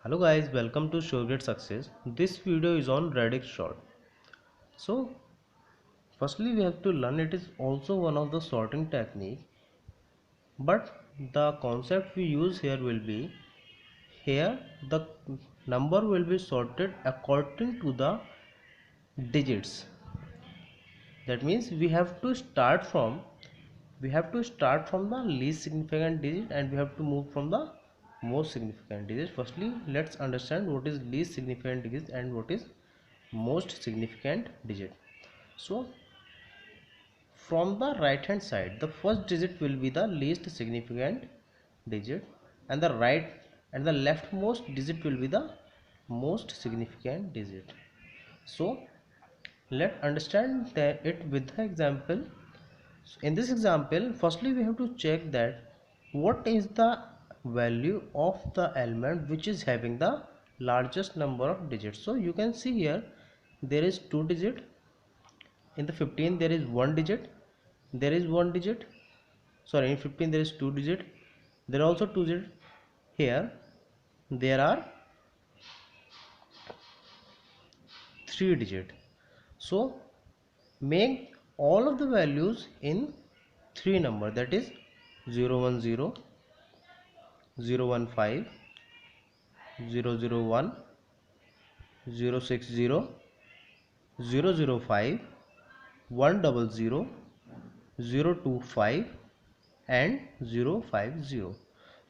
Hello guys, welcome to SureGate Success. This video is on Radix sort. So firstly we have to learn it is also one of the sorting technique, but the concept we use here will be here the number will be sorted according to the digits. That means we have to start from the least significant digit and we have to move from the most significant digit. Firstly let's understand what is least significant digit and what is most significant digit. So from the right hand side the first digit will be the least significant digit and the right and the leftmost digit will be the most significant digit. So let's understand it with the example. So in this example firstly we have to check that what is the value of the element which is having the largest number of digits. So you can see here there is two digit. In the 15 there is one digit, there is one digit, sorry, in 15 there is two digit, there are also two digit. Here there are three digit. So make all of the values in three number, that is 010, 015, 001, 060, 005, 100, 025 and 050.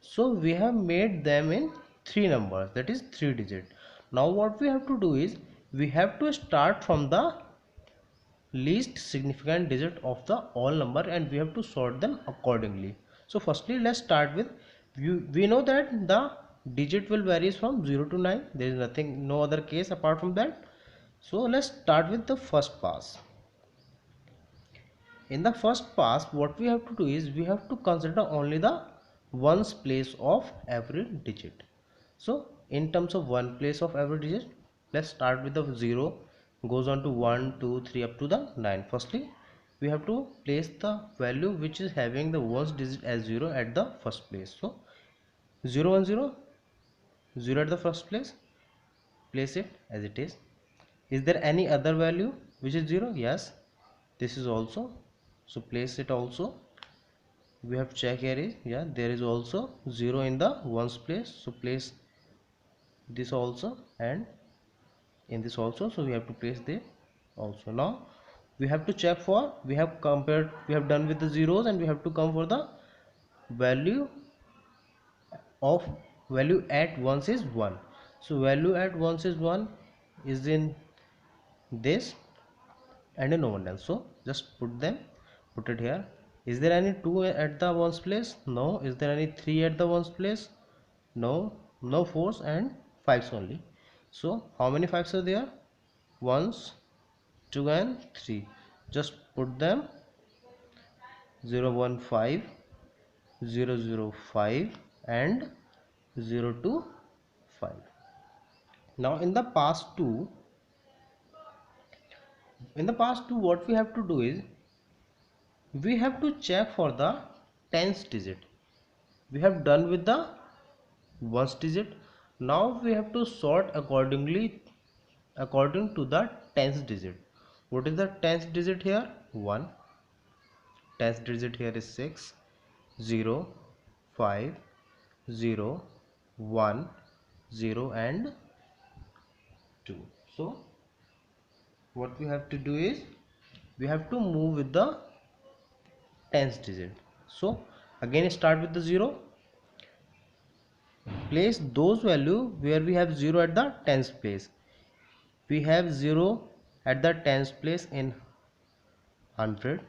So we have made them in three numbers, that is three digit. Now what we have to do is we have to start from the least significant digit of the all number and we have to sort them accordingly. So firstly let's start with we know that the digit will varies from 0 to 9. There is nothing, no other case apart from that. So let's start with the first pass. In the first pass what we have to do is we have to consider only the ones place of every digit. So in terms of one place of every digit, let's start with the 0 goes on to 1 2 3 up to the 9. Firstly we have to place the value which is having the ones digit as 0 at the first place. So 010, 0 at the first place, place it as it is. Is there any other value which is 0? Yes, this is also, so place it also. We have check here is, yeah, there is also 0 in the ones place, so place this also and in this also, so we have to place this also. Now we have to check for, we have compared, we have done with the zeros and we have to come for the value of value at once is 1. So value at once is 1 is in this and in no one else, so just put it here. Is there any 2 at the ones place? No. Is there any 3 at the ones place? No. No 4s and 5s only. So how many 5s are there? 1s, 2 and 3. Just put them 015, 005 and 025. Now in the past 2 what we have to do is we have to check for the tens digit. We have done with the ones digit. Now we have to sort accordingly according to the tens digit. What is the tens digit here? 1. Tens digit here is 6, 0, 5, 0, 1, 0 and 2. So what we have to do is we have to move with the tens digit. So again start with the 0, place those value where we have 0 at the tens place. We have 0 at the tens place in 100,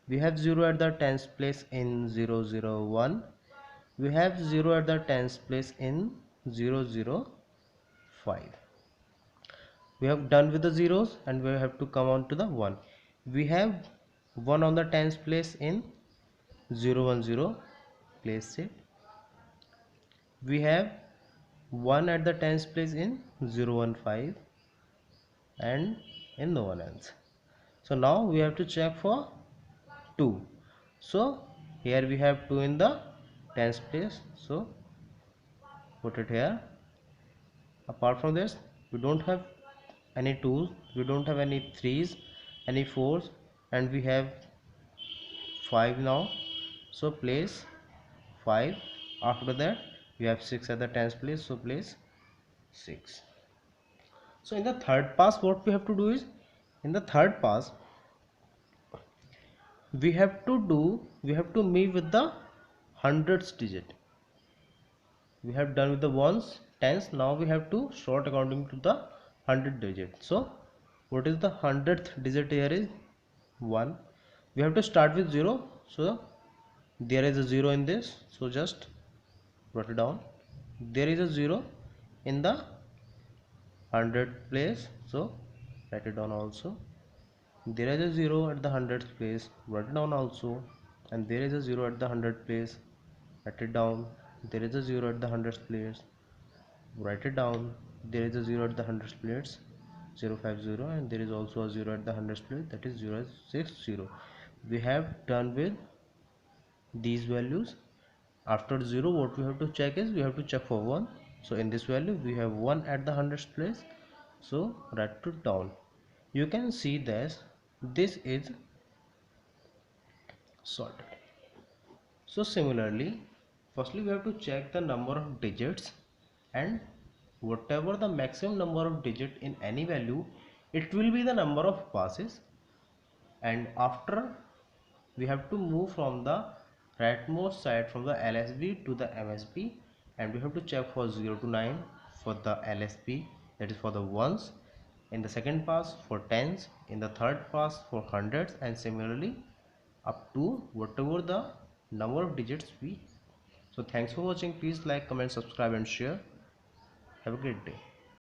we have 0 at the tens place in 001, we have 0 at the tens place in 005. We have done with the zeros and we have to come on to the 1. We have 1 on the tens place in 010, place it. We have 1 at the tens place in 015 and in no one else. So now we have to check for 2. So here we have 2 in the tens place, so put it here. Apart from this, we don't have any 2s, we don't have any 3s, any 4s, and we have 5 now. So place 5. After that we have 6 at the tens place, so place 6. So in the third pass, what we have to do is, in the third pass we have to move with the hundreds digit. We have done with the ones, tens, now we have to sort according to the 100 digit. So what is the 100th digit here is 1. We have to start with 0, so there is a 0 in this, so just write it down. There is a 0 in the 100th place, so write it down also. There is a 0 at the 100th place, write it down also. And there is a 0 at the 100th place, write it down. There is a 0 at the 100th place, write it down. There is a 0 at the 100th place, 050, and there is also a 0 at the 100th place, that is 060. We have done with these values. After 0, what we have to check is, we have to check for 1. So in this value we have 1 at the 100th place, so write it down. You can see this is sorted. So similarly, firstly we have to check the number of digits, and whatever the maximum number of digit in any value, it will be the number of passes. And after, we have to move from the rightmost side from the LSB to the MSB, and we have to check for 0 to 9 for the LSB, that is for the ones, in the second pass for tens, in the third pass for hundreds, and similarly up to whatever the number of digits we. So thanks for watching. Please like, comment, subscribe and share. Have a great day.